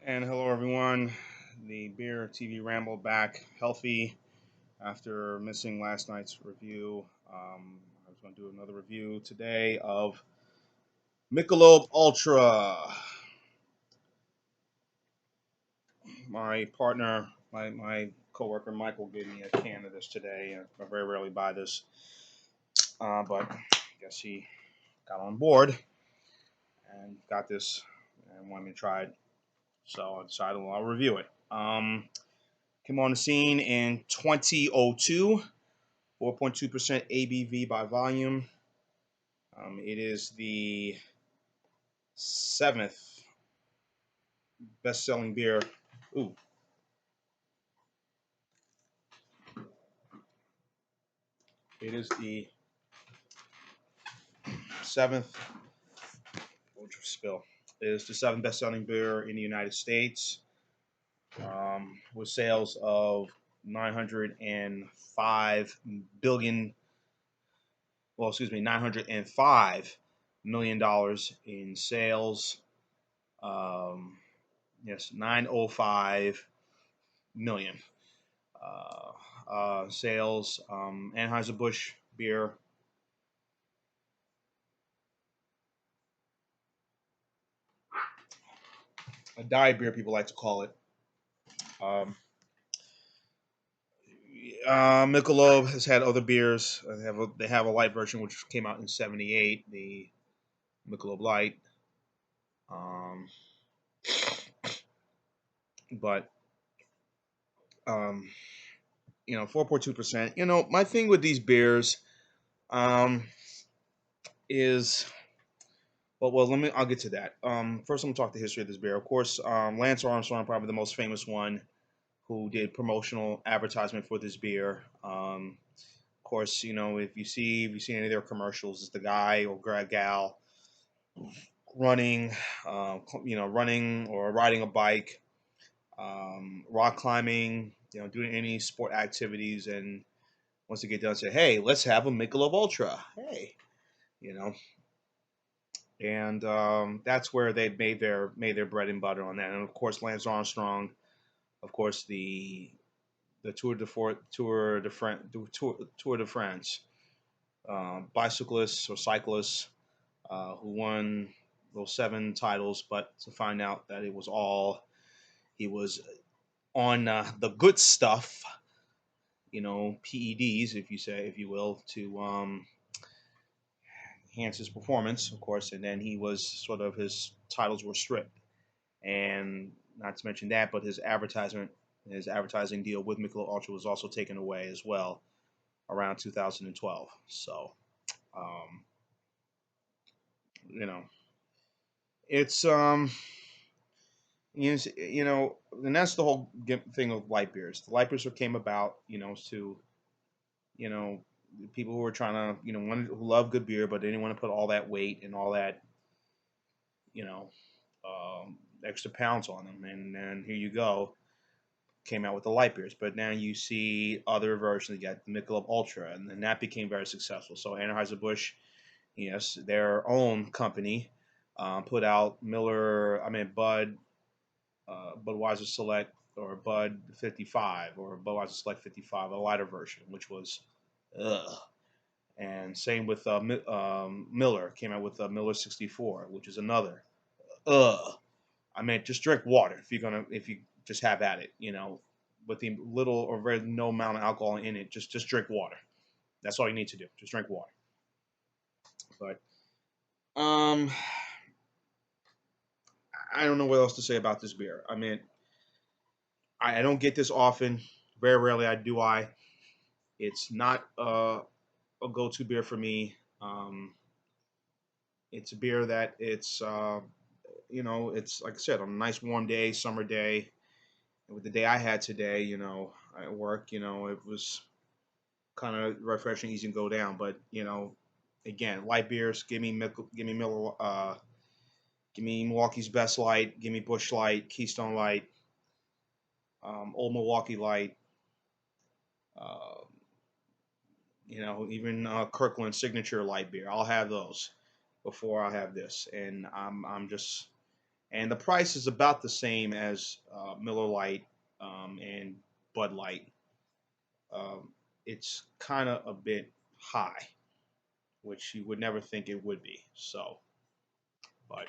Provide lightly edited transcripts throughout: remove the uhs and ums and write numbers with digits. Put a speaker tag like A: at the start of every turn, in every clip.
A: And hello, everyone. The Beer TV Ramble back healthy after missing last night's review. I was going to do another review today of Michelob ULTRA. My partner, my coworker Michael, gave me a can of this today. I very rarely buy this, but I guess he got on board and got this and wanted me to try it. So I decided, well, I'll review it. Came on the scene in 2002. 4.2% ABV by volume. It is the seventh best-selling beer. Ooh, it is the seventh. Spill. It is the seventh best-selling beer in the United States, with sales of 905 billion. Well, excuse me, $905 million in sales. Um, yes, 905 million. Sales. Anheuser-Busch beer, a diet beer, people like to call it. Um, Michelob has had other beers. They have a light version which came out in '78, the Michelob Light. Um, but um, 4.2%. My thing with these beers um, is well, I'll get to that. First, I'm gonna talk the history of this beer. Of course, Lance Armstrong, probably the most famous one, who did promotional advertisement for this beer. Of course, if you see any of their commercials, it's the guy or gal running, running or riding a bike, rock climbing, doing any sport activities, and once they get done, say, "Hey, let's have a Michelob Ultra." Hey, you know, and that's where they made their bread and butter on that. And of course, Lance Armstrong, of course, the Tour de France, bicyclists or cyclists who won those seven titles, but to find out that he was on the good stuff, PEDs, if you will, to enhance his performance, of course, and then his titles were stripped, and not to mention that, but his advertising deal with Michelob Ultra was also taken away as well around 2012. So, um, you know, it's and that's the whole thing of light beers. The light beers came about, to you know people who were trying to, who love good beer, but they didn't want to put all that weight and all that, you know, extra pounds on them. And then here you go, came out with the light beers. But now you see other versions. You got the Michelob Ultra, and then that became very successful. So Anheuser-Busch, yes, their own company, put out Budweiser Select or Bud 55 or Budweiser Select 55, a lighter version, which was ugh. And same with Miller came out with Miller 64, which is another ugh. Just drink water if you just have at it, with the little or very no amount of alcohol in it. Just drink water. That's all you need to do. Just drink water. But um, I don't know what else to say about this beer. I don't get this often. Very rarely do I. It's not a go-to beer for me. It's a beer that it's like I said, on a nice warm day, summer day. And with the day I had today, at work, it was kind of refreshing, easy to go down. But again, light beers. Give me Milwaukee's Best Light. Give me Busch Light, Keystone Light, Old Milwaukee Light. Uh, even Kirkland Signature Light Beer. I'll have those before I have this, and I'm just and the price is about the same as Miller Lite and Bud Light. Um, it's kind of a bit high, which you would never think it would be. So, but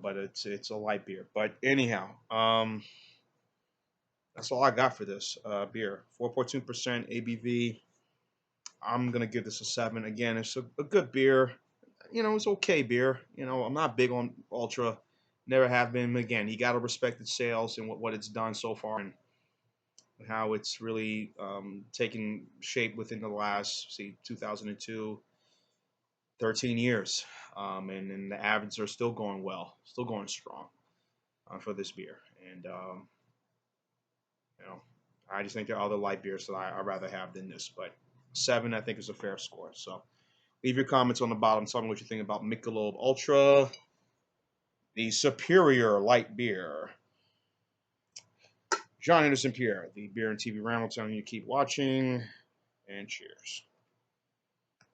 A: but it's a light beer. But anyhow, that's all I got for this beer. 4.2% ABV. I'm gonna give this a 7. Again, it's a good beer. It's okay beer. I'm not big on Ultra. Never have been. Again, you got to respect its sales and what it's done so far, and how it's really taken shape within the last, 2002, 13 years. And the averages are still going well, still going strong for this beer. And, you know, I just think there are other light beers that I'd rather have than this. But 7, I think, is a fair score. So leave your comments on the bottom. Tell me what you think about Michelob Ultra, the superior light beer. John Anderson Pierre, the Beer and TV Ramble, telling you to keep watching, and cheers.